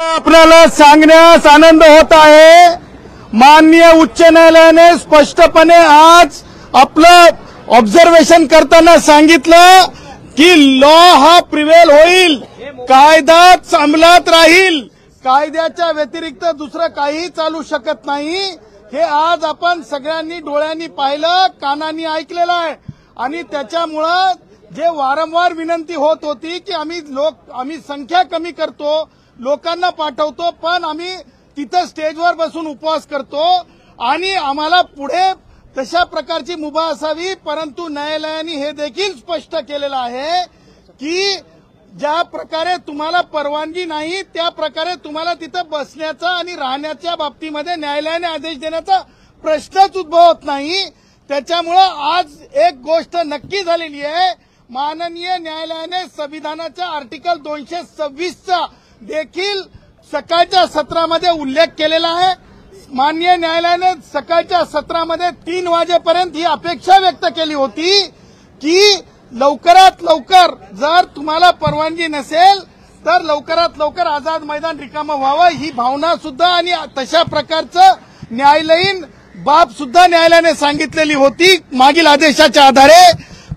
आपल्याला सांगण्यास आनंद होत आहे, माननीय उच्च न्यायालयाने स्पष्टपणे आज आपलं ऑब्झर्वेशन करताना सांगितलं की लॉ हा प्रिव्हेल होईल, कायदाच अंमलात राहील, कायद्याच्या व्यतिरिक्त दुसरं काही चालू शकत नाही। हे आज आपण सगळ्यांनी डोळ्यांनी पाहिलं, कानांनी ऐकलेलं आहे आणि त्याच्यामुळं जे वारंवार विनंती होत होती की आम्ही संख्या कमी करतो, लोकांना पाठवतो, पण आम्ही तिथं स्टेजवर बसून उपवास करतो आणि आम्हाला पुढे तशा प्रकारची मुभा असावी। परंतु न्यायालयाने हे देखील स्पष्ट केलेलं आहे की ज्या प्रकारे तुम्हाला परवानगी नाही त्या प्रकारे तुम्हाला तिथं बसण्याचा आणि राहण्याच्या बाबतीमध्ये न्यायालयाने आदेश देण्याचा प्रश्नच उद्भवत नाही। त्याच्यामुळं आज एक गोष्ट नक्की झालेली आहे, माननीय न्यायालयाने संविधानाच्या आर्टिकल 226चा देखील सकाळच्या सत्रामध्ये उल्लेख केलेला आहे। माननीय न्यायालयाने सकाळच्या सत्रामध्ये 3 वाजेपर्यंत ही अपेक्षा व्यक्त केली होती की लवकरात लवकर जर तुम्हाला परवानगी नसेल तर लवकरात लवकर आझाद मैदान रिकामं व्हावं, ही भावना सुद्धा आणि तशा प्रकारचं न्यायालयीन बाब सुद्धा न्यायालयाने सांगितलेली होती मागील आदेशाच्या आधारे।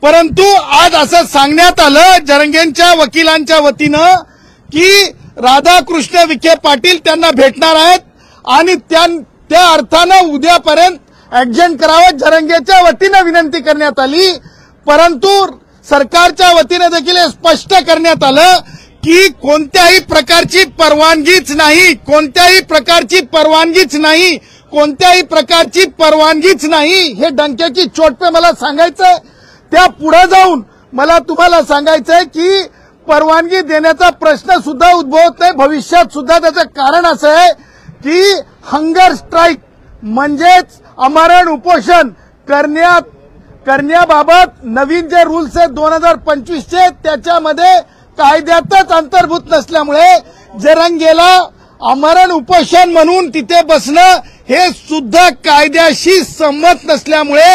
परंतु आज असं सांगण्यात आलं जरंगेंच्या वकिलांच्या वतीनं की राधाकृष्ण विखे पाटील त्यांना भेटणार आहेत आणि त्या अर्थानं उद्यापर्यंत ऍडजस्ट करावं जरंगेच्या वतीनं विनंती करण्यात आली। परंतु सरकारच्या वतीने देखील स्पष्ट करण्यात आलं की कोणत्याही प्रकारची परवानगीच नाही, कोणत्याही प्रकारची परवानगीच नाही, कोणत्याही प्रकारची परवानगीच नाही। हे डंक्याची चोट पे मला सांगायचंय, त्या पुढे जाऊन मला तुम्हाला सांगायचंय की परवानगी देण्याचा प्रश्न सुद्धा उद्भवत नाही भविष्यात सुद्धा। त्याचं कारण असं आहे की हंगर स्ट्राईक म्हणजेच आमरण उपोषण करण्याबाबत नवीन जे रूल्स आहेत 2025चे त्याच्यामध्ये कायद्यातच अंतर्भूत नसल्यामुळे जरंगेला आमरण उपोषण म्हणून तिथे बसणं हे सुद्धा कायद्याशी संमत नसल्यामुळे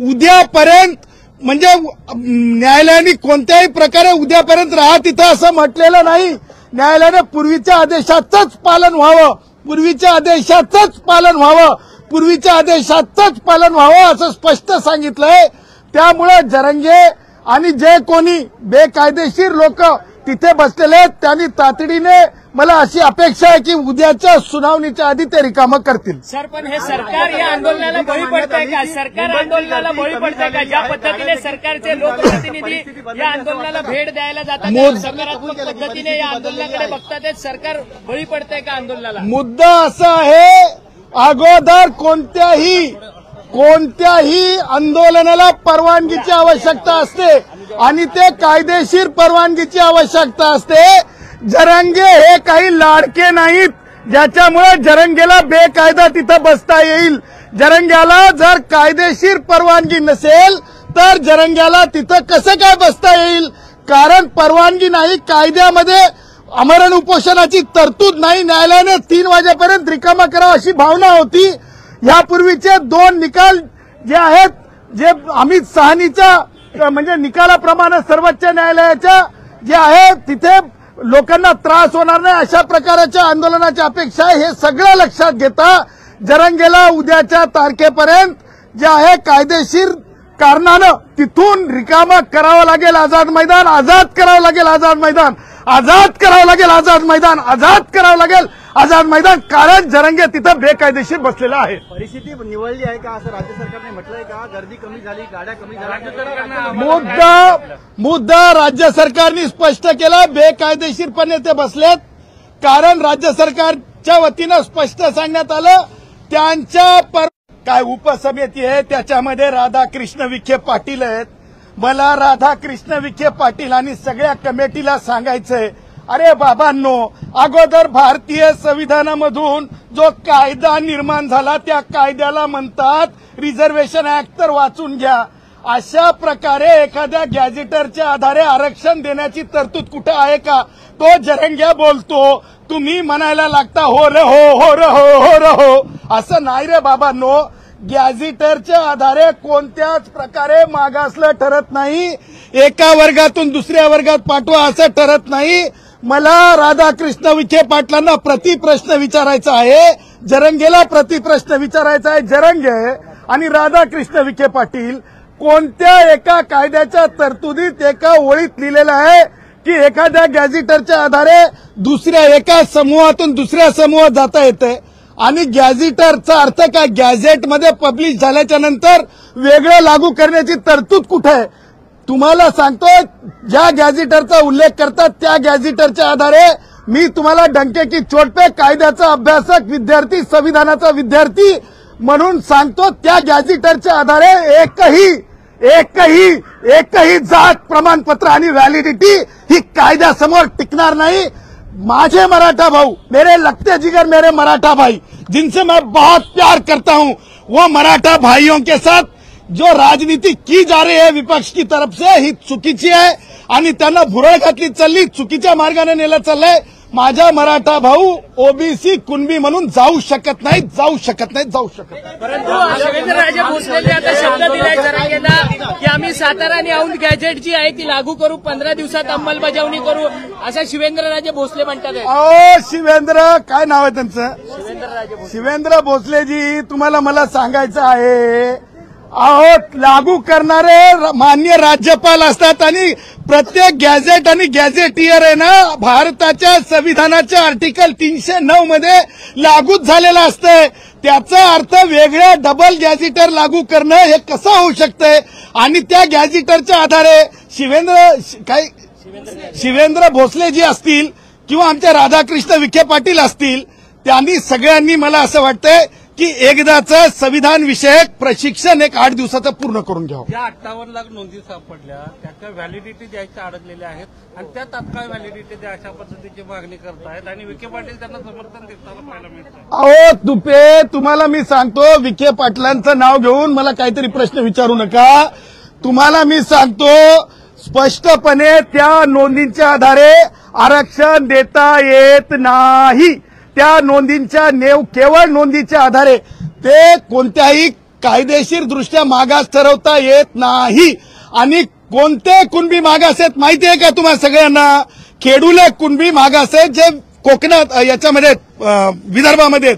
उद्यापर्यंत म्हणजे न्यायालयाने कोणत्याही प्रकारे उद्यापर्यंत राहा तिथं असं म्हटलेलं नाही। न्यायालयाने पूर्वीच्या आदेशाचंच पालन व्हावं, पूर्वीच्या आदेशाचंच पालन व्हावं, पूर्वीच्या आदेशाचंच पालन व्हावं असं स्पष्ट सांगितलंय। त्यामुळे जरंगे आणि जे कोणी बेकायदेशीर लोक तिथे बसलेले आहेत त्यांनी तातडीने, मला अशी अपेक्षा आहे की उद्याच्या सुनावणीच्या आधी ते रिकामं करतील। सर, पण हे सरकार या आंदोलनाला बळी पडतंय का? सरकार आंदोलनाला बळी पडतंय का? ज्या पद्धतीने सरकारचे लोकप्रतिनिधी या आंदोलनाला भेट द्यायला जातात, सकारात्मक पद्धतीने या आंदोलनाकडे बघतात, सरकार बळी पडतंय का आंदोलनाला? मुद्दा असा आहे, अगोदर कोणत्याही आंदोलनाला परवानगीची आवश्यकता असते आणि ते कायदेशीर परवानगीची आवश्यकता असते। जरंगे हे काही लाडके नाहीत ज्याच्यामुळे जरंगेला बेकायदा तिथं बसता येईल। जरंग्याला जर कायदेशीर परवानगी नसेल तर जरंग्याला तिथं कसं काय बसता येईल? कारण परवानगी नाही, कायद्यामध्ये आमरण उपोषणाची तरतूद नाही। न्यायालयाने 3 वाजेपर्यंत रिकामा करावा अशी भावना होती। यापूर्वीचे 2 निकाल जे आहेत, जे अमित साहनीच्या म्हणजे निकालाप्रमाणे सर्वोच्च न्यायालयाच्या जे आहे तिथे लोकांना त्रास होणार नाही अशा प्रकारच्या आंदोलनाची अपेक्षा आहे। हे सगळं लक्षात घेता जरंगेला उद्याच्या तारखेपर्यंत जे आहे कायदेशीर कारणानं तिथून रिकामा करावं लागेल आझाद मैदान, आझाद करावं लागेल आझाद मैदान, आझाद करावं लागेल आझाद मैदान, आझाद करावं लागेल आझाद मैदान, कारण जरंगे तिथं बेकायदेशीर बसलेला आहे। परिस्थिती निवडली आहे का असं राज्य सरकारने म्हटलंय का? गर्दी कमी झाली, गाड्या कमी झाल्या? मुद्दा राज्य सरकारने स्पष्ट केला, बेकायदेशीरपणे ते बसलेत। कारण राज्य सरकारच्या वतीनं स्पष्ट सांगण्यात आलं त्यांच्या काय उपसमिती आहे त्याच्यामध्ये राधाकृष्ण विखे पाटील आहेत। मला राधाकृष्ण विखे पाटील आणि सगळ्या कमिटीला सांगायचंय, अरे बाबांनो, अगोदर भारतीय संविधानामधून जो कायदा निर्माण झाला त्या कायद्याला म्हणतात रिझर्वेशन ऍक्ट, तर वाचून घ्या। अशा प्रकारे एखाद्या गॅजेटरच्या आधारे आरक्षण देण्याची तरतूद कुठे आहे का? तो जरंग्या बोलतो, तुम्ही म्हणायला लागता हो रे हो, हो रे हो, हो रे हो, असं नाही रे बाबांनो। गॅजेटरच्या आधारे कोणत्याच प्रकारे मागासलं ठरत नाही, एका वर्गातून दुसऱ्या वर्गात पाठवा असं ठरत नाही। मला राधाकृष्ण विखे पाटलांना प्रतिप्रश्न विचारायचा आहे, जरंगेला प्रतिप्रश्न विचारायचा आहे. जरंगे आणि राधाकृष्ण विखे पाटील कोणत्या एका कायद्याच्या तरतुदीत एका ओळीत लिहिलेलं आहे की एखाद्या गॅझेटरच्या आधारे दुसऱ्या एका समूहातून दुसऱ्या समूहात जाता येते? आणि गॅझेटरचा अर्थ काय? गॅझेटमध्ये पब्लिश झाल्याच्या नंतर वेगळं लागू करण्याची तरतूद कुठे आहे? तुम्हाला सांगतो, ज्या गॅझेटरचा उल्लेख करतात त्या गॅझेटरच्या आधारे मी तुम्हाला डंके की चोट पे कायद्याचा अभ्यासक विद्यार्थी, संविधानाचा विद्यार्थी म्हणून सांगतो, त्या गॅझेटरच्या आधारे एकही जात प्रमाणपत्र आणि व्हॅलिडिटी ही कायद्यासमोर टिकणार नाही. माझे मराठा भाऊ, मेरे लगते जिगर मेरे मराठा भाई, जिनसे मैं बहुत प्यार करता हूं, वो मराठा भाइयों के साथ जो राजनीति की जा रही है विपक्ष की तरफ से ही चुकीची आहे आणि त्यांना भुरळ घातली चालली, चुकीच्या मार्गाने नेलं चाललंय. माझा मराठा भाऊ ओबीसी कुणबी म्हणून जाऊ शकत नाही. परंतु शिवेंद्रराजे भोसलेंनी आता शब्द दिलाय जरांगेला की आम्ही सातारा आणि औंध गॅजेट जी आहे ती लागू करू, 15 दिवसात अंमलबजावणी करू, असं शिवेंद्रराजे भोसले म्हणतात. शिवेंद्र, काय नाव आहे त्यांचं? शिवेंद्र भोसलेजी, तुम्हाला मला सांगायचं आहे, लागू करणारे माननीय राज्यपाल असतात आणि प्रत्येक गॅझेट आणि गॅझेटियर आहे ना भारताच्या संविधानाच्या आर्टिकल 309 मध्ये लागूच झालेलं असतंय. त्याचा अर्थ वेगळ्या डबल गॅझेटर लागू करणं हे कसं होऊ शकतंय? आणि त्या गॅझेटरच्या आधारे शिवेंद्र भोसले जी असतील किंवा आमच्या राधाकृष्ण विखे पाटील असतील, त्यांनी सगळ्यांनी मला असं वाटतंय की एकदाचं संविधान विषयक प्रशिक्षण 8 दिवसाचं पूर्ण करून घ्यावं. ज्या 58 लाख नोंदी सापडल्या त्याच्या व्हॅलिडिटी द्यायच्या अडकलेल्या आहेत आणि त्या तात्काळ व्हॅलिडिटी द्या अशा पद्धतीची मागणी करतायत आणि विखे पाटील त्यांना समर्थन देताना पाहायला मिळतं. अहो तुपे, तुम्हाला मी सांगतो, विखे पाटलांचं नाव घेऊन मला काहीतरी प्रश्न विचारू नका. तुम्हाला मी सांगतो स्पष्टपणे, त्या नोंदींच्या आधारे आरक्षण देता येत नाही. त्या नोंदींच्या केवळ नोंदीच्या आधारे ते कोणत्याही कायदेशीर दृष्ट्या मागास ठरवता येत नाही. आणि कोणते कुणबी मागास आहेत माहिती आहे का तुम्हाला सगळ्यांना? खेडूले कुणबी मागास आहेत जे कोकणात, याच्यामध्ये विदर्भामध्ये,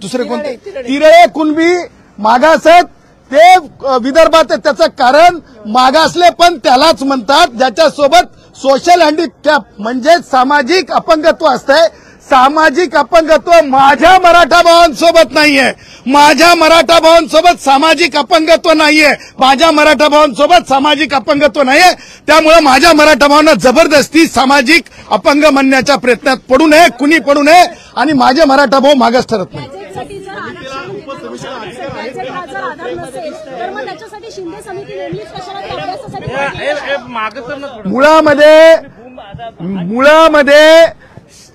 दुसरे कोणते तिरळे कुणबी मागास आहेत ते विदर्भात आहेत. त्याचं कारण मागासले पण त्यालाच म्हणतात ज्याच्यासोबत सोशल हँडिकॅप म्हणजे सामाजिक अपंगत्व असतंय. सामाजिक अपंगत्व माझ्या मराठा भावांसोबत नाहीये, माझ्या मराठा भावांसोबत सामाजिक अपंगत्व नाहीये, माझ्या मराठा भावांसोबत सामाजिक अपंगत्व नाहीये. त्यामुळे माझ्या मराठा भावांना जबरदस्ती सामाजिक अपंग म्हणण्याच्या प्रयत्नात पडू नये, कुणी पडू नये आणि माझे मराठा भाऊ मागास ठरत नाही. मुळामध्ये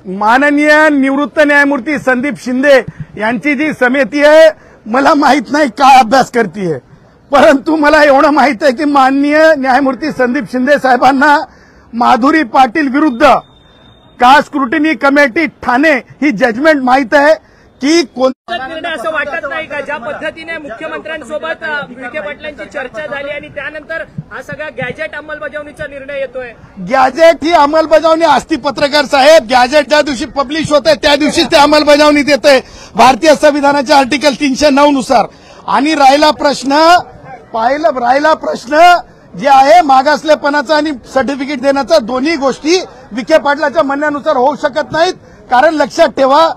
माननीय निवृत्त न्यायमूर्ती संदीप शिंदे यांची जी समिती आहे, मला माहित नाही काय अभ्यास करतीये, परंतु मला एवढं माहित आहे की माननीय न्यायमूर्ती संदीप शिंदे साहेबांना माधुरी पाटील विरुद्ध कास्ट स्क्रुटिनी कमिटी ठाणे ही जजमेंट माहित आहे की निर्णय असं वाटत नाही का ज्या पद्धतीने मुख्यमंत्र्यांसोबत विखे पाटलांची चर्चा झाली आणि त्यानंतर हा सगळा गॅजेट अंमलबजावणीचा निर्णय येतोय? गॅजेट ही अंमलबजावणी असती पत्रकार साहेब. गॅजेट ज्या दिवशी पब्लिश होते त्या दिवशीच ते अंमलबजावणीत येते भारतीय संविधानाच्या आर्टिकल 309 नुसार. आणि राहिला प्रश्न जे आहे मागासलेपणाचा आणि सर्टिफिकेट देण्याचा, दोन्ही गोष्टी विखे पाटलाच्या म्हणण्यानुसार होऊ शकत नाहीत. कारण लक्षात ठेवा,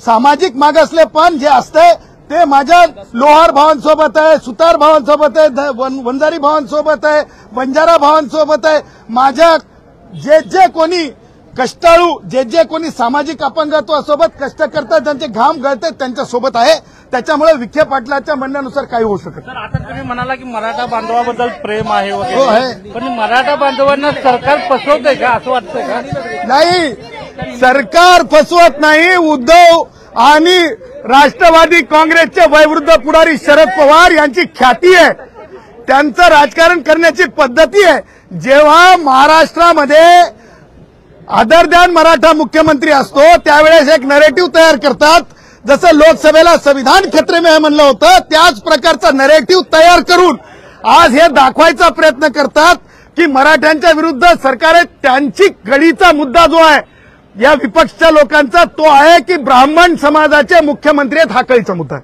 सामाजिक मागासलेपण जे असतंय ते माझ्या लोहार भावांसोबत आहे, सुतार भावांसोबत आहे, वंजारी भावांसोबत आहे, बंजारा भावांसोबत आहे. माझ्या जे कोणी कष्टाळू, जे कोणी सामाजिक अपंगत्वासोबत कष्ट करतात, ज्यांचे घाम गळतात त्यांच्यासोबत आहे. त्याच्यामुळे विखे पाटलाच्या म्हणण्यानुसार काही होऊ शकत नाही. आता तुम्ही म्हणाला की मराठा बांधवाबद्दल प्रेम आहे हो वगैरे, आहे. पण मराठा बांधवांना सरकार फसवतंय का असं वाटतंय का? नाही, सरकार फसवत नाही. उद्धव आणि राष्ट्रवादी काँग्रेसचे वयोवृद्ध पुढारी शरद पवार यांची ख्याती आहे, त्यांचं राजकारण करण्याची पद्धती आहे. जेव्हा महाराष्ट्रामध्ये अदर दॅन मराठा मुख्यमंत्री असतो त्यावेळेस एक नरेटिव्ह तयार करतात. जसं लोकसभेला संविधान खतरे में म्हणलं होतं, त्याच प्रकारचा नरेटिव्ह तयार करून आज हे दाखवायचा प्रयत्न करतात की मराठ्यांच्या विरुद्ध सरकार आहे. त्यांची गडीचा मुद्दा जो आहे या विपक्षच्या लोकांचा तो आहे की ब्राह्मण समाजाचे मुख्यमंत्री आहेत, हा कळीचा मुद्दा आहे.